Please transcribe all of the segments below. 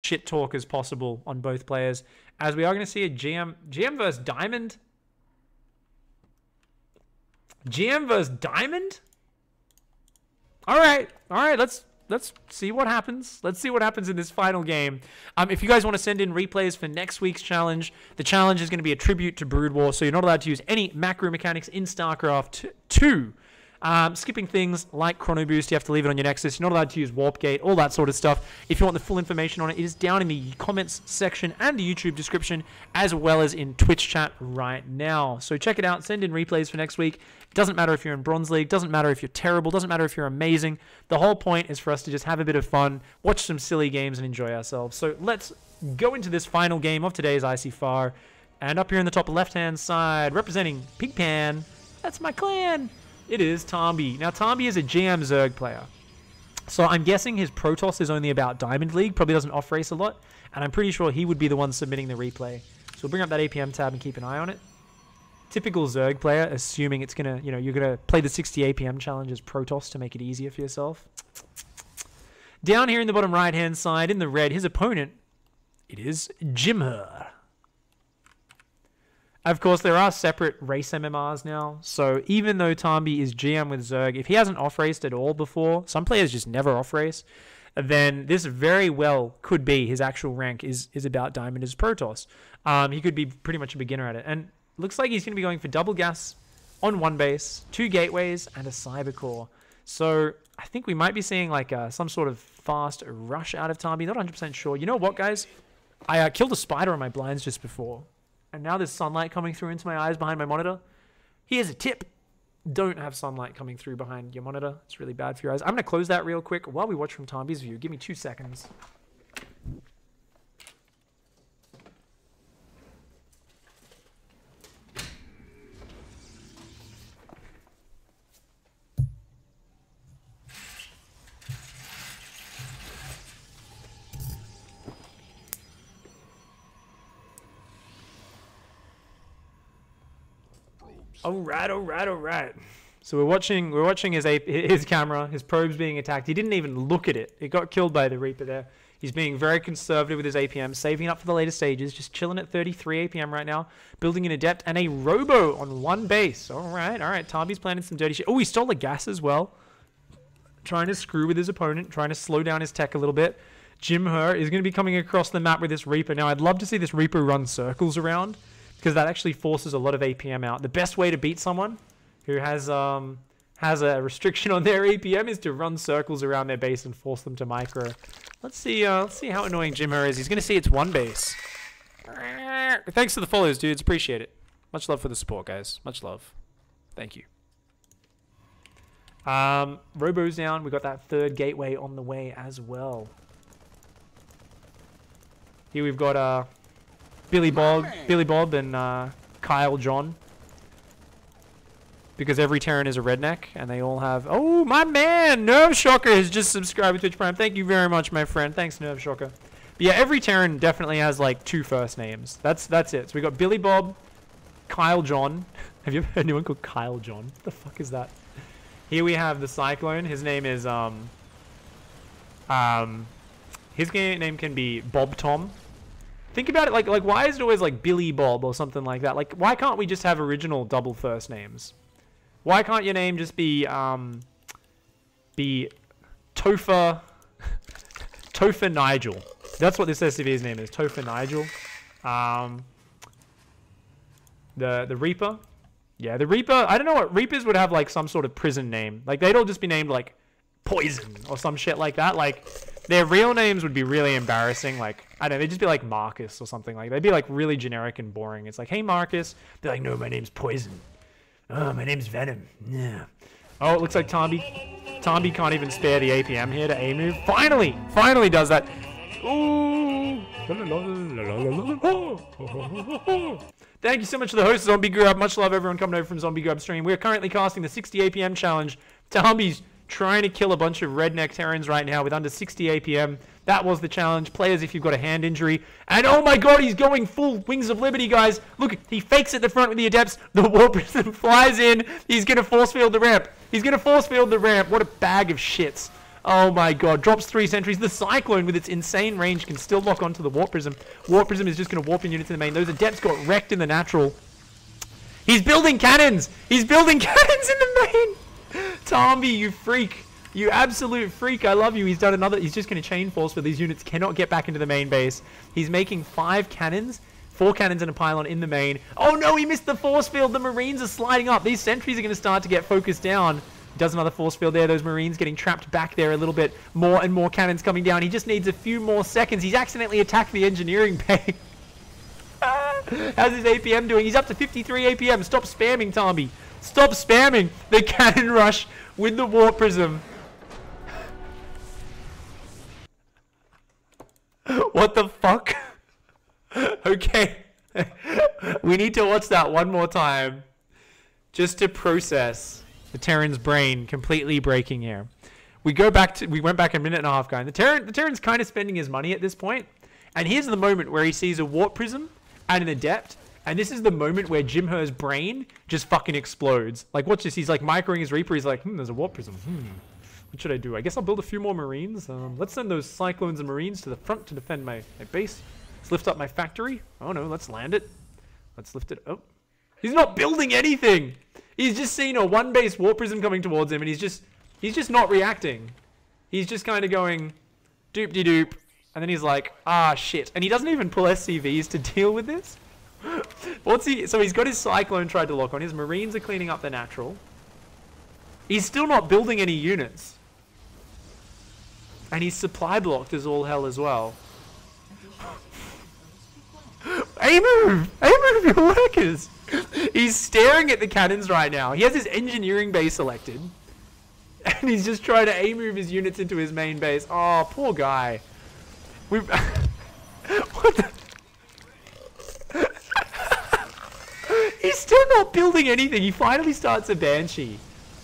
shit talk as possible on both players, as we are going to see a GM versus Diamond. GM versus Diamond? All right, let's see what happens. Let's see what happens in this final game. If you guys want to send in replays for next week's challenge, the challenge is going to be a tribute to Brood War, so you're not allowed to use any macro mechanics in StarCraft 2. Skipping things like Chrono Boost, you have to leave it on your Nexus. You're not allowed to use Warp Gate, all that sort of stuff. If you want the full information on it, it is down in the comments section and the YouTube description, as well as in Twitch chat right now. So check it out. Send in replays for next week. Doesn't matter if you're in Bronze League. Doesn't matter if you're terrible. Doesn't matter if you're amazing. The whole point is for us to just have a bit of fun, watch some silly games, and enjoy ourselves. So let's go into this final game of today's ICYFAR. And up here in the top left-hand side, representing Pigpan, that's my clan. It is Tombi. Now, Tombi is a GM Zerg player. So I'm guessing his Protoss is only about Diamond League. Probably doesn't off-race a lot. And I'm pretty sure he would be the one submitting the replay. So we'll bring up that APM tab and keep an eye on it. Typical Zerg player, assuming it's going to, you're going to play the 60 APM challenge as Protoss to make it easier for yourself. Down here in the bottom right-hand side, in the red, his opponent, it is Jimher. Of course, there are separate race MMRs now, so even though Tombi is GM with Zerg, if he hasn't off-raced at all before, some players just never off-race, then this very well could be his actual rank is about Diamond as Protoss. He could be pretty much a beginner at it, and looks like he's going to be going for double gas on one base, 2 gateways, and a cyber core. So I think we might be seeing like some sort of fast rush out of Tombi, not 100% sure. You know what, guys? I killed a spider on my blinds just before. And now there's sunlight coming through into my eyes behind my monitor. Here's a tip. Don't have sunlight coming through behind your monitor. It's really bad for your eyes. I'm going to close that real quick while we watch from Tombi's view. Give me 2 seconds. All right. So we're watching his camera, his probes being attacked. He didn't even look at it. It got killed by the Reaper there. He's being very conservative with his APM, saving it up for the later stages, just chilling at 33 APM right now, building an Adept and a Robo on one base. All right. Tombi's planning some dirty shit. Oh, he stole a gas as well. Trying to screw with his opponent, trying to slow down his tech a little bit. Jimher is going to be coming across the map with this Reaper. Now, I'd love to see this Reaper run circles around, because that actually forces a lot of APM out. The best way to beat someone who has a restriction on their APM is to run circles around their base and force them to micro. Let's see how annoying Jimher is. He's going to see it's one base. Thanks for the follows, dudes. Appreciate it. Much love for the support, guys. Much love. Thank you. Robo's down. We got that third gateway on the way as well. Here we've got Billy Bob and Kyle John. Because every Terran is a redneck, and they all have... Oh, my man! Nerve Shocker has just subscribed to Twitch Prime. Thank you very much, my friend. Thanks, Nerve Shocker. But yeah, every Terran definitely has, like, 2 first names. That's it. So we got Billy Bob, Kyle John. Have you ever heard anyone called Kyle John? What the fuck is that? Here we have the Cyclone. His name is, his name can be Bob Tom. Think about it, like why is it always like Billy Bob or something like that? Like, why can't we just have original double first names? Why can't your name just be Topher Nigel? That's what this SCV's name is, Topher Nigel. The Reaper. Yeah, the Reaper, I don't know what, Reapers would have like some sort of prison name. Like, they'd all just be named like Poison or some shit like that. Like, their real names would be really embarrassing. Like, I don't know, they'd just be like Marcus or something like that. They'd be like really generic and boring. It's like, hey Marcus. They're like, no, my name's Poison. Oh, my name's Venom. Yeah. Oh, it looks like Tombi can't even spare the APM here to A-move. Finally does that. Ooh. Thank you so much to the host, Zombie Grub. Much love, everyone coming over from Zombie Grub stream. We're currently casting the 60 APM challenge. Tombi's trying to kill a bunch of redneck Terrans right now with under 60 APM. That was the challenge. Players, if you've got a hand injury. And oh my god, he's going full Wings of Liberty, guys. Look, he fakes at the front with the Adepts. The War Prison flies in. He's going to force field the ramp. What a bag of shits. Oh my god. Drops 3 sentries. The Cyclone with its insane range can still lock onto the Warp Prism. Warp Prism is just going to warp in units in the main. Those Adepts got wrecked in the natural. He's building cannons. He's building cannons in the main. Tommy, you freak. You absolute freak. I love you. He's done another. He's just going to chain force for these units. Cannot get back into the main base. He's making 5 cannons. 4 cannons and a pylon in the main. Oh no, he missed the force field. The Marines are sliding up. These sentries are going to start to get focused down. Does another force field there. Those Marines getting trapped back there a little bit. More and more cannons coming down. He just needs a few more seconds. He's accidentally attacked the engineering bay. How's his APM doing? He's up to 53 APM. Stop spamming, Tommy. Stop spamming the cannon rush with the Warp Prism. What the fuck? Okay. We need to watch that one more time just to process the Terran's brain completely breaking here. We went back a minute and a half, guy. The Terran's kind of spending his money at this point. And here's the moment where he sees a Warp Prism and an Adept. And this is the moment where Jim Herr's brain just fucking explodes. Like, watch this. He's like microing his Reaper. He's like, there's a Warp Prism. What should I do? I guess I'll build a few more Marines. Let's send those Cyclones and Marines to the front to defend my base. Let's lift up my factory. Oh no, let's land it. Let's lift it up. He's not building anything. He's just seen a 1-base Warp Prism coming towards him, and he's just not reacting. He's just kind of going doop-de-doop, and then he's like, ah, shit. And he doesn't even pull SCVs to deal with this. So he's got his Cyclone tried to lock on. His Marines are cleaning up the natural. He's still not building any units. And he's supply blocked as all hell as well. A-move! A-move your workers! He's staring at the cannons right now. He has his engineering base selected. And he's just trying to A-move his units into his main base. Oh, poor guy. What the... He's still not building anything. He finally starts a Banshee.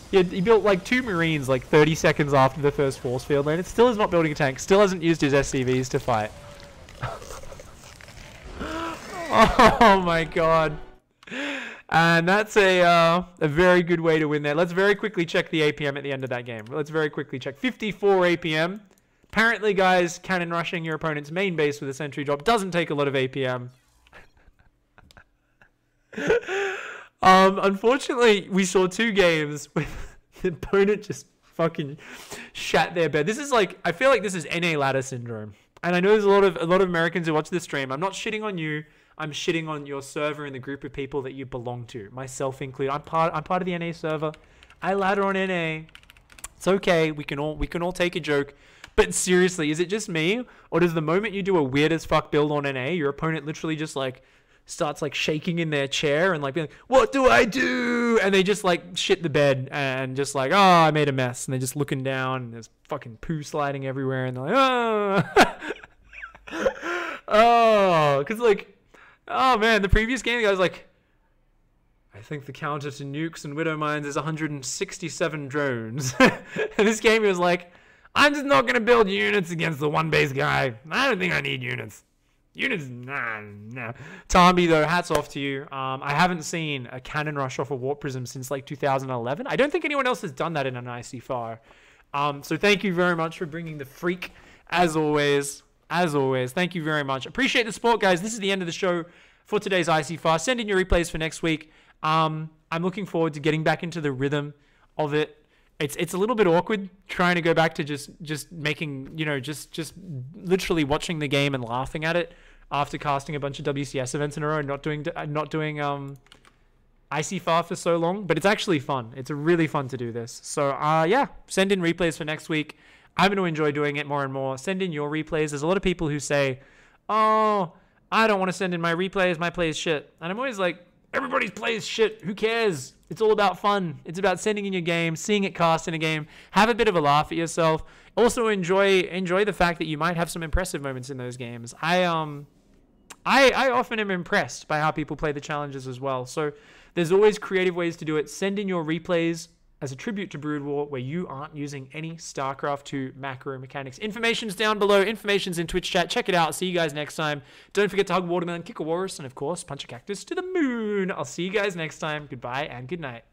He built like 2 Marines like 30 seconds after the first force field land. It still is not building a tank. Still hasn't used his SCVs to fight. Oh my god. And that's a very good way to win there. Let's very quickly check the APM at the end of that game. Let's very quickly check. 54 APM. Apparently, guys, cannon rushing your opponent's main base with a sentry drop doesn't take a lot of APM. Unfortunately, we saw 2 games with the opponent just fucking shat their bed. This is like, I feel like this is NA ladder syndrome. And I know there's a lot of Americans who watch this stream. I'm not shitting on you. I'm shitting on your server and the group of people that you belong to, myself included. I'm part of the NA server. I ladder on NA. It's okay. We can all take a joke. But seriously, is it just me, or does the moment you do a weird as fuck build on NA, your opponent literally just like starts like shaking in their chair and like being like, "What do I do?" And they just like shit the bed and just like, "Oh, I made a mess." And they're just looking down and there's fucking poo sliding everywhere and they're like, "Oh." Oh, because like, oh man, the previous game, the guy was like, I think the counter to nukes and widow mines is 167 drones. And this game, he was like, I'm just not going to build units against the 1-base guy. I don't think I need units. Units, nah. Tommy, though, hats off to you. I haven't seen a cannon rush off a Warp Prism since like 2011. I don't think anyone else has done that in an ICYFAR. So thank you very much for bringing the freak, as always. As always, thank you very much. Appreciate the support, guys. This is the end of the show for today's ICYFAR. Send in your replays for next week. I'm looking forward to getting back into the rhythm of it. It's a little bit awkward trying to go back to just making, you know, just literally watching the game and laughing at it after casting a bunch of WCS events in a row and not doing ICYFAR for so long. But it's actually fun. It's really fun to do this. So yeah, send in replays for next week. I'm going to enjoy doing it more and more. Send in your replays. There's a lot of people who say, oh, I don't want to send in my replays. My play is shit. And I'm always like, everybody's play is shit. Who cares? It's all about fun. It's about sending in your game, seeing it cast in a game. Have a bit of a laugh at yourself. Also enjoy the fact that you might have some impressive moments in those games. I often am impressed by how people play the challenges as well. So there's always creative ways to do it. Send in your replays as a tribute to Brood War where you aren't using any StarCraft 2 macro mechanics. Information's down below. Information's in Twitch chat. Check it out. See you guys next time. Don't forget to hug a watermelon, kick a walrus, and of course, punch a cactus to the moon. I'll see you guys next time. Goodbye and good night.